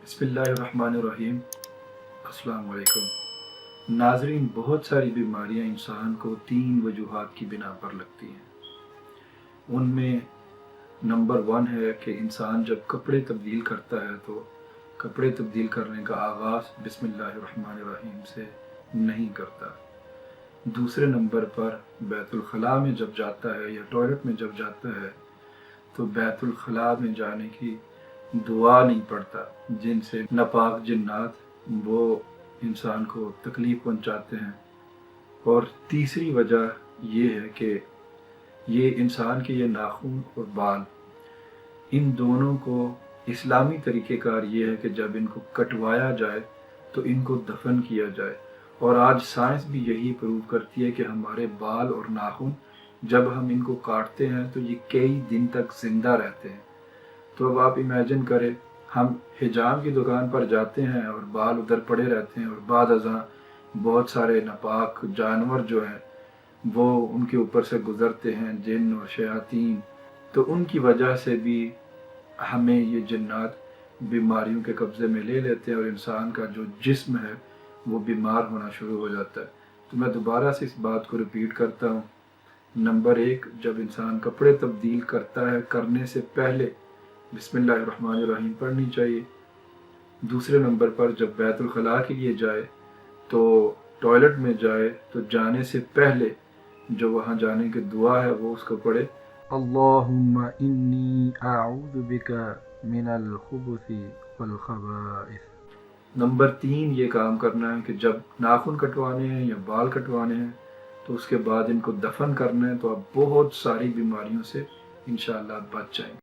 बिस्मिल्लाहिर्रहमानिर्रहीम। अस्सलाम वालेकुम नाजरीन, बहुत सारी बीमारियां इंसान को 3 वजूहात की बिना पर लगती हैं। उनमें नंबर 1 है कि इंसान जब कपड़े तब्दील करता है तो कपड़े तब्दील करने का आगाज़ बिस्मिल्लाहिर्रहमानिर्रहीम से नहीं करता। दूसरे नंबर पर बैतुल खला में जब जाता है या टॉयलेट में जब जाता है तो बैतुल खला में जाने की दुआ नहीं पढ़ता, जिनसे नापाक जिन्नात वो इंसान को तकलीफ़ पहुंचाते हैं। और तीसरी वजह ये है कि ये इंसान के ये नाखून और बाल, इन दोनों को इस्लामी तरीक़ेकार ये है कि जब इनको कटवाया जाए तो इनको दफन किया जाए। और आज साइंस भी यही प्रूव करती है कि हमारे बाल और नाखून जब हम इनको काटते हैं तो ये कई दिन तक ज़िंदा रहते हैं। तो अब आप इमेजिन करें, हम हिजाम की दुकान पर जाते हैं और बाल उधर पड़े रहते हैं और बाद अज़ां बहुत सारे नापाक जानवर जो हैं वो उनके ऊपर से गुज़रते हैं, जिन और शयातीन। तो उनकी वजह से भी हमें ये जिन्नात बीमारियों के कब्ज़े में ले लेते हैं और इंसान का जो जिस्म है वो बीमार होना शुरू हो जाता है। तो मैं दोबारा से इस बात को रिपीट करता हूँ। नंबर 1, जब इंसान कपड़े तब्दील करता है, करने से पहले बिस्मिल्लाहिर्रहमानिर्रहीम पढ़नी चाहिए। दूसरे नंबर पर जब बैतुल खला के लिए जाए तो टॉयलेट में जाए तो जाने से पहले जो वहाँ जाने की दुआ है वो उसको पढ़े, अल्लाहुम्मा इन्नी अऊज़ु बिका मिनल खुबुसी वल खबाइस। नंबर 3 ये काम करना है कि जब नाखून कटवाने हैं या बाल कटवाने हैं तो उसके बाद इनको दफन करना है, तो आप बहुत सारी बीमारियों से इंशाअल्लाह बच जाएंगे।